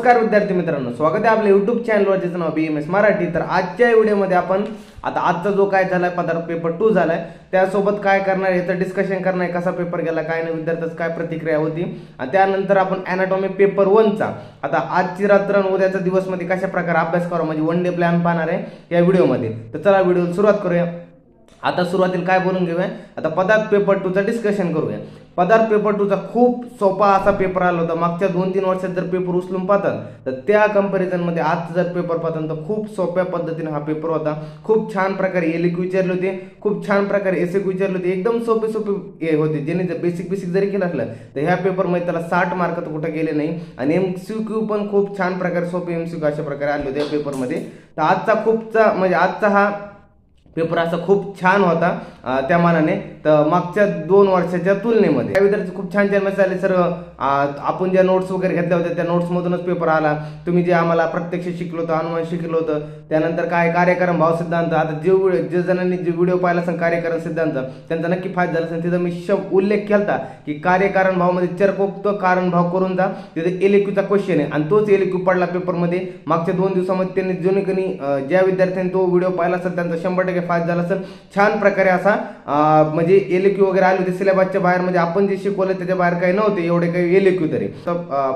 नमस्कार विद्यार्थी मित्रांनो, स्वागत आहे आपल्या YouTube चॅनलवर ज्याचं नाव BMS मराठी। तर आजच्या व्हिडिओमध्ये आपण आजचा जो काय झालाय पदार्थ पेपर 2 झालाय त्यासोबत काय करणार याचं डिस्कशन करणार, कसा पेपर गेला, काय नाही, विद्यार्थ्यांची काय प्रतिक्रिया होती, आणि त्यानंतर आपण एनाटॉमी पेपर 1 चा आता आजची रात्र आणि उद्याचा दिवस मध्ये कशा प्रकारे अभ्यास करू म्हणजे वन डे प्लॅन पाहणार आहे या व्हिडिओमध्ये। तर चला व्हिडिओ सुरुवात करूया। आता सुरुवातीला काय बोलून घेऊया, आता पदार्थ पेपर 2 चा डिस्कशन करूया। पदार्थ पेपर 2 चा खूप सोपा असा पेपर आला होता। मागच्या 2-3 वर्षात जर पेपर उचलून पाहतात तर त्या कंपॅरिझन मध्ये आज जर पेपर पाहतात तर खूप सोप्या पद्धतीने हा पेपर होता। खूप छान प्रकारे एलक्यू विचारले होते, खूप छान प्रकारे एसक्यू विचारले होते, एकदम सोपे होते। ज्याने जर बेसिक जरी केलं असलं तर ह्या पेपर मध्ये त्याला 60 मार्क तर कुठे गेले नाही, आणि एमसीक्यू पण खूप छान प्रकारे सोपे एमसीक्यू अशा प्रकारे आले होते या पेपर मध्ये। तर आजचा हा पेपर असा खूप छान होता त्या मानाने, तर मागच्या 2 वर्षाच्या तुलनेमध्ये विद्यार्थी खूप छान मेसेज आले। सर आपण ज्या नोट्स वगैरे घेतल्या होत्या त्या नोट्स मधूनच पेपर आला, तुम्ही जे आम्हाला प्रत्यक्ष शिकलो होतं, अनुमान शिकलो होतं, त्यानंतर काय कार्यक्रम भाव सिद्धांत, आता जे जणांनी जे व्हिडिओ पाहिला असेल कार्यकारण सिद्धांत त्यांचा नक्की फायदा झाला असेल। तिथं मी उल्लेख केला की कार्यकारण भाव मध्ये चरकोक्त कारण भाव करून जा, तिथे एलक्यूचा क्वेश्चन आहे आणि तोच एलक्यू पडला पेपर मध्ये मागच्या 2 दिवसामध्ये। त्यांनी जुने ज्या विद्यार्थ्यांनी तो व्हिडिओ पाहिला असेल त्यांचा 100% फायदा झाला असेल। छान प्रकारे असा म्हणजे एलक्यू वगैरे आले होते सिलेबसच्या बाहेर, म्हणजे आपण जे शिकवलं त्याच्या बाहेर काही नव्हते एवढे काही एलक्यू तरी।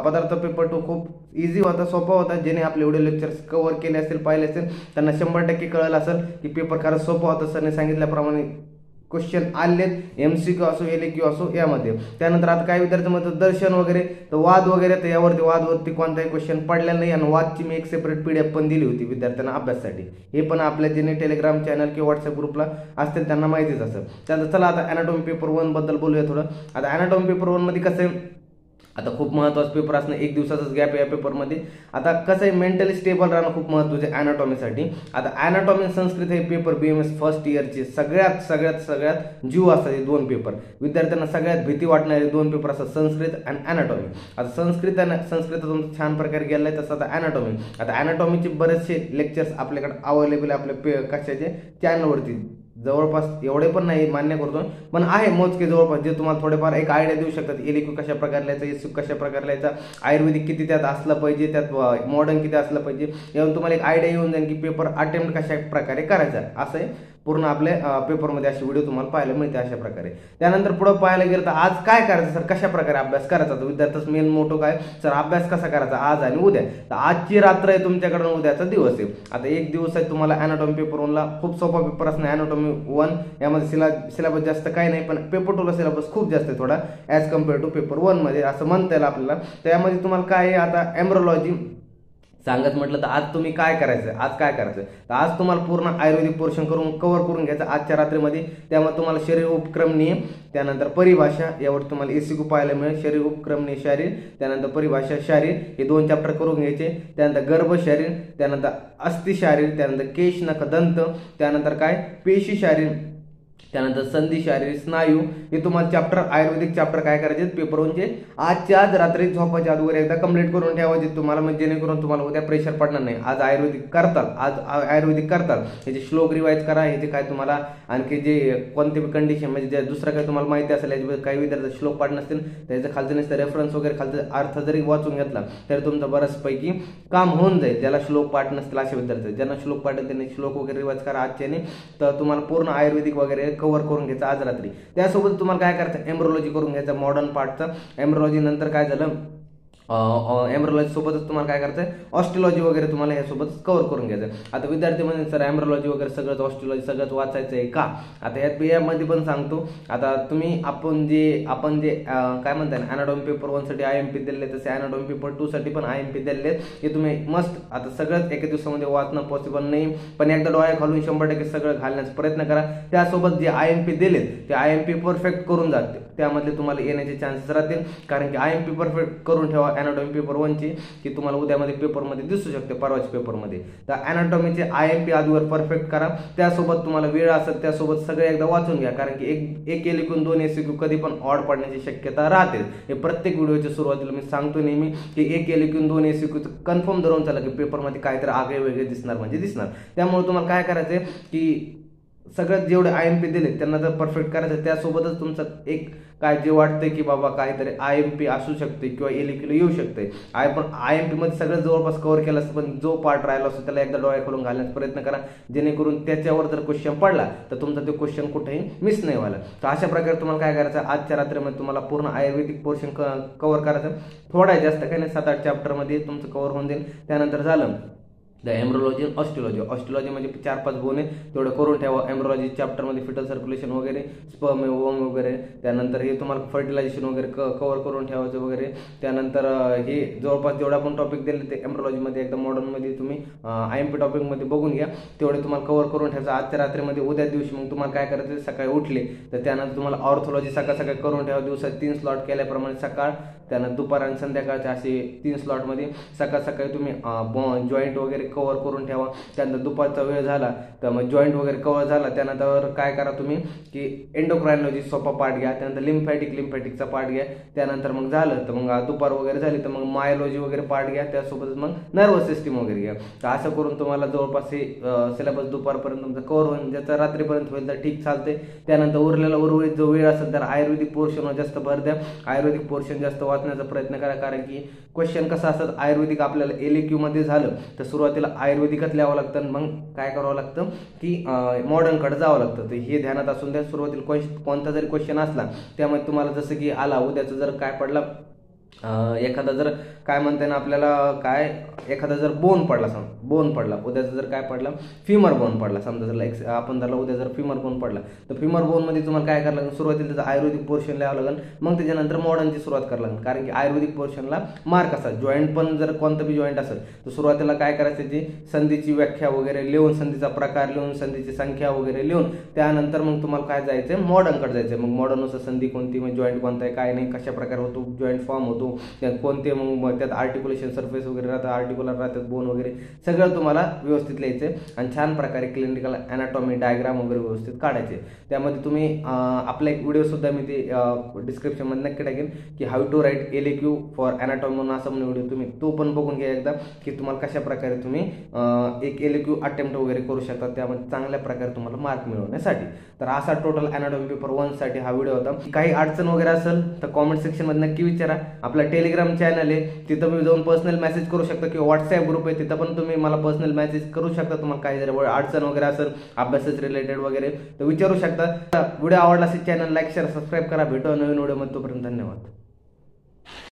पदार्थ पेपर 2 खूप इझी होता, सोपा होता। ज्याने आपले व्हिडिओ लेक्चर्स कव्हर केले असेल, पाहिले असेल, त्यांना 100% कळलं असेल की पेपर खरंच सोपा होता। सरने सांगितल्याप्रमाणे क्वेश्चन आलेत, एमसीक्यू असो एलक्यू असो यामध्ये। त्यानंतर आता काही विद्यार्थ्यांमध्ये दर्शन वगैरे तर वाद वगैरे, तर यावरती वादवरती कोणताही क्वेश्चन पडला नाही, आणि वादची मी एक सेपरेट PDF पण दिली होती विद्यार्थ्यांना अभ्यासासाठी। हे पण आपल्या ज्यांनी टेलिग्राम चॅनल किंवा व्हॉट्सअप ग्रुपला असतील त्यांना माहितीच असेल। त्यानंतर चला आता एनाटॉमी पेपर 1 बद्दल बोलूया थोडं। आता एनाटॉमी पेपर 1 मध्ये कसं आहे, आता खूप महत्त्वाचा पेपर असणं, 1 दिवसाचाच गॅप या पेपरमध्ये। आता कसं आहे, मेंटली स्टेबल राहणं खूप महत्त्वाचं आहे एनाटॉमीसाठी। आता एनाटॉमी संस्कृत हे पेपर BMS फर्स्ट इयरचे सगळ्यात जीव असतात हे 2 पेपर। विद्यार्थ्यांना सगळ्यात भीती वाटणारे 2 पेपर असतात, संस्कृत आणि एनाटॉमी। आता संस्कृतातून छान प्रकारे गेलाय, तसं आता एनाटॉमी। आता एनाटॉमीचे बरेचसे लेक्चर्स आपल्याकडे अवेलेबल आहे आपल्या कशाचे चॅनलवरती, जवळपास एवढे पण नाही मान्य करतो, पण आहे मोजके जवळपास, जे तुम्हाला थोडेफार एक आयडिया देऊ शकतात। एलक्यू कशा प्रकारे लिहायचा, एसक्यू कशा प्रकारे लिहायचा, आयुर्वेदिक किती त्यात असलं पाहिजे, त्यात मॉडर्न किती असलं पाहिजे, यावरून तुम्हाला एक आयडिया येऊन जाईल की पेपर अटेम्प्ट कशा प्रकारे करायचा। असं आहे पूर्ण आपल्या पेपरमध्ये असे व्हिडिओ तुम्हाला पाहायला मिळते अशा प्रकारे। त्यानंतर पुढे पाहायला गेलं तर आज काय करायचं सर, कशा प्रकारे अभ्यास करायचा, तर विद्यार्थ्याचा मेन मोटो काय, सर अभ्यास कसा करायचा आज आणि उद्या। तर आजची रात्र आहे तुमच्याकडे, उद्याचा दिवस आहे। आता 1 दिवस आहे तुम्हाला एनाटॉमी पेपर 1 ला खूप सोपा पेपर असणार। एनाटॉमी 1 यामध्ये सिलेबस जास्त काही नाही, पण पेपर 2 ला सिलेबस खूप जास्त आहे थोडा ॲज कम्पेअर टू पेपर 1 मध्ये असं म्हणता येईल आपल्याला। त्यामध्ये तुम्हाला काय आहे, आता एम्ब्रोलॉजी सांगत म्हटलं तर आज तुम्ही काय करायचं, आज काय करायचं, तर आज तुम्हाला पूर्ण आयुर्वेदिक पोर्शन कव्हर करून घ्यायचं आजच्या रात्रीमध्ये। त्यामुळे तुम्हाला शरीर उपक्रमणीय, त्यानंतर परिभाषा, यावर तुम्हाला एसक्यू पाहायला मिळेल। शरीर उपक्रमणीय शारीर, त्यानंतर परिभाषा शारीर, हे 2 चॅप्टर करून घ्यायचे। त्यानंतर गर्भ शारीर, त्यानंतर अस्थि शारीर, त्यानंतर केश नख दंत, त्यानंतर काय पेशी शारीर, त्यानंतर संधी शारीर स्नायू, हे तुम्हाला चॅप्टर आयुर्वेदिक चॅप्टर काय करायचे पेपर 1 चे आजच्या आज रात्री झोपायच्या अगोदर एकदा कंप्लीट करून ठेवायचे तुम्हाला, म्हणजे जेणेकरून तुम्हाला उद्या प्रेशर पडणार नाही। आज आयुर्वेदिक करताल याचे श्लोक रिवाइज करा, याचे काय तुम्हाला आणखी जे कोणते कंडिशन म्हणजे जे दुसरं काही तुम्हाला माहिती असेल, याचे काही विद्यार्थी श्लोक पाठ नसतील त्याचं खालचं नसतं रेफरन्स वगैरे खालचं अर्थ जरी वाचून घेतला तर तुमचं बऱ्याचपैकी काम होऊन जाईल। ज्याला श्लोक पाठ नसतील असे विद्यार्थी, ज्यांना श्लोक पाठ त्यांनी श्लोक वगैरे रिवाइज करा आजच्याने, तर तुम्हाला पूर्ण आयुर्वेदिक वगैरे कव्हर करून घ्यायचं आज रात्री। त्यासोबत तुम्हाला काय करायचं, एम्ब्रोलॉजी करून घ्यायचं मॉडर्न पार्टचा। एम्ब्रोलॉजी नंतर काय झालं, एम्ब्रोलॉजी सोबतच तुम्हाला काय करायचं, ऑस्टिओलॉजी वगैरे तुम्हाला यासोबत कव्हर करून घ्यायचं। आता विद्यार्थी म्हणजे सर एम्ब्रोलॉजी वगैरे सगळंच ऑस्टिओलॉजी सगळंच वाचायचं आहे का, आता यामध्ये पण सांगतो। आता तुम्ही आपण जे काय म्हणताय एनाटॉमी पेपर 1 साठी IMP दिले, तसे एनाटॉमी पेपर 2 साठी पण IMP दिले। हे तुम्ही मस्त आता सगळंच एका दिवसामध्ये वाचणं पॉसिबल नाही, पण एकदा डोळ्या खालून 100% सगळं घालण्याचा प्रयत्न करा। त्यासोबत जे IMP दिलेत ते IMP परफेक्ट करून जाते, त्यामध्ये तुम्हाला येण्याचे चान्सेस राहतील, कारण की IMP परफेक्ट करून ठेवा एनाटॉमी पेपर 1 ची, की तुम्हाला उद्यामध्ये पेपरमध्ये दिसू शकते परवाच्या पेपरमध्ये। तर एनाटॉमीचे IMP आधीवर परफेक्ट करा, त्यासोबत तुम्हाला वेळ असेल त्यासोबत सगळे एकदा वाचून घ्या, कारण की एक एलक्यू 2 एसक्यू कधी पण ऑड पडण्याची शक्यता राहते। हे प्रत्येक व्हिडिओच्या सुरुवातीला मी सांगतो नेहमी की 1 एलक्यू 2 एसक्यू कन्फर्म धरून चला की पेपरमध्ये काहीतरी आगळे वेगळे दिसणार म्हणजे दिसणार। त्यामुळे तुम्हाला काय करायचंय की सगळ्यात जेवढे IMP दिले त्यांना जर परफेक्ट करायचं, त्यासोबतच तुमचं एक काय जे वाटतंय की बाबा काहीतरी IMP असू शकते किंवा LAQ येऊ शकते, पण IMP मध्ये सगळं जवळपास कव्हर केलं असतं, पण जो पार्ट राहिला असतो त्याला एकदा डोळ्या खोलून घालण्याचा प्रयत्न करा, जेणेकरून त्याच्यावर जर क्वेश्चन पडला तर तुमचा तो क्वेश्चन कुठेही मिस नाही व्हायला. तर अशा प्रकारे तुम्हाला काय करायचं, आजच्या रात्रीमध्ये तुम्हाला पूर्ण आयुर्वेदिक पोर्शन कव्हर करायचं. थोडा जास्त काही नाही, 7-8 चॅप्टरमध्ये तुमचं कव्हर होऊन जाईल. त्यानंतर झालं द एम्ब्रोलॉजी आणि ऑस्टिओलॉजी. ऑस्टिओलॉजी म्हणजे 4-5 बोन आहे, तेवढं करून ठेवा. एम्ब्रोलॉजी चॅप्टरमध्ये फिटल सर्क्युलेशन वगैरे, स्पर्म ओम वगैरे, त्यानंतर हे तुम्हाला फर्टिलायझेशन वगैरे कव्हर करून ठेवायचं वगैरे. त्यानंतर हे जवळपास जेवढा आपण टॉपिक दिले ते एम्ब्रोलॉजीमध्ये एकदम मॉडर्नमध्ये तुम्ही IMP टॉपिकमध्ये बघून घ्या, तेवढे तुम्हाला कव्हर करून ठेवायचं आजच्या रात्रीमध्ये. उद्या दिवशी मग तुम्हाला काय करायचं, सकाळी उठले तर त्यानंतर तुम्हाला ऑर्थोलॉजी सकाळ सकाळी करून ठेवा. दिवसात 3 स्लॉट केल्याप्रमाणे सकाळ, त्यानंतर दुपार आणि संध्याकाळचे असे 3 स्लॉटमध्ये सकाळ सकाळी तुम्ही जॉईंट वगैरे कव्हर करून ठेवा. त्यानंतर दुपारचा वेळ झाला तर मग जॉईंट वगैरे कव्हर झाला, त्यानंतर काय करा तुम्ही की एंडोक्रायनॉलॉजी सोपा पार्ट घ्या, त्यानंतर लिम्फॅटिकचा पार्ट घ्या. त्यानंतर मग झालं तर मग दुपार वगैरे झाली तर मग मायोलॉजी वगैरे पार्ट घ्या, त्यासोबतच मग नर्वस सिस्टीम वगैरे घ्या. तर असं करून तुम्हाला जवळपास हे सिलेबस दुपारपर्यंत तुमचं कव्हर होईल. ज्याचा रात्रीपर्यंत होईल तर ठीक चालते. त्यानंतर उरलेला उर्वरित जो वेळ असेल तर आयुर्वेदिक पोर्शनवर जास्त भर द्या, आयुर्वेदिक पोर्शन जास्त वाचण्याचा प्रयत्न करा. कारण की क्वेश्चन कसं असतात, आयुर्वेदिक आपल्याला LAQ मध्ये झालं तर सुरुवातीला आयुर्वेदिकच लिहावं लागतं, मग काय करावं लागतं की मॉडर्नकडे जावं लागतं. तर हे ध्यानात असून द्या. सुरुवातीला कोणता जरी क्वेश्चन असला त्यामध्ये तुम्हाला जसं की आला उद्याचं जर काय पडला, एखादा जर काय म्हणते ना आपल्याला काय, एखादा जर बोन पडला उद्याचा जर काय पडला, फिमर बोन पडला समजा, जर आपण झाला उद्या जर फिमर बोन पडला तर फिमर बोन मध्ये तुम्हाला काय करावं लागेल, सुरुवातीला त्याचं आयुर्वेदिक पोर्शन लिहावं लागेल, मग त्याच्यानंतर मॉडर्नची सुरुवात करावं लागेल. कारण की आयुर्वेदिक पोर्शनला मार्क असतात. जॉईंट पण जर कोणतं बी जॉईंट असेल तर सुरुवातीला काय करायचं, त्याची संधीची व्याख्या वगैरे लिहून, संधीचा प्रकार लिहून, संधीची संख्या वगैरे लिहून, त्यानंतर मग तुम्हाला काय जायचं, मॉडर्नकडे जायचं. मग मॉडर्ननुसार संधी कोणती, मग जॉईंट कोणता आहे, काय नाही, कशा प्रकारे होतो जॉईंट फॉर्म होतो, त्यात कोणते मग त्यात आर्टिक्युलेशन सरफेस वगैरे राहतात, आर्टिक्युलर राहतात, बोन वगैरे सगळं तुम्हाला व्यवस्थित लिहायचं आणि छान प्रकारे क्लिनिकल अॅनाटॉमी डायग्राम वगैरे व्यवस्थित काढायचे. त्यामध्ये तुम्ही आपला एक व्हिडिओ सुद्धा मी ते डिस्क्रिप्शनमध्ये नक्की टाकेन की how to write LAQ for anatomy म्हणून असं म्हणून व्हिडिओ, तुम्ही तो पण बघून घ्या एकदा की तुम्हाला कशा प्रकारे तुम्ही एक LAQ अटेम्प्ट वगैरे करू शकता, त्यामध्ये चांगल्या प्रकारे तुम्हाला मार्क मिळवण्यासाठी. तर असा टोटल अॅनाटॉमी पेपर 1 साठी हा व्हिडिओ होता. काही अडचण वगैरे असेल तर कॉमेंट सेक्शनमध्ये नक्की विचारा. आपला टेलिग्राम चॅनल आहे, तिथं मी जाऊन पर्सनल मेसेज करू शकता, किंवा व्हॉट्सअप ग्रुप आहे तिथं पण तुम्ही मला पर्सनल मेसेज करू शकता. तुम्हाला काही जर अडचण वगैरे असेल अभ्यासाच रिलेटेड वगैरे तर विचारू शकता. व्हिडिओ आवडला असेल चॅनल लाईक शेअर सबस्क्राईब करा. भेटू नवीन व्हिडिओमध्ये, तोपर्यंत धन्यवाद.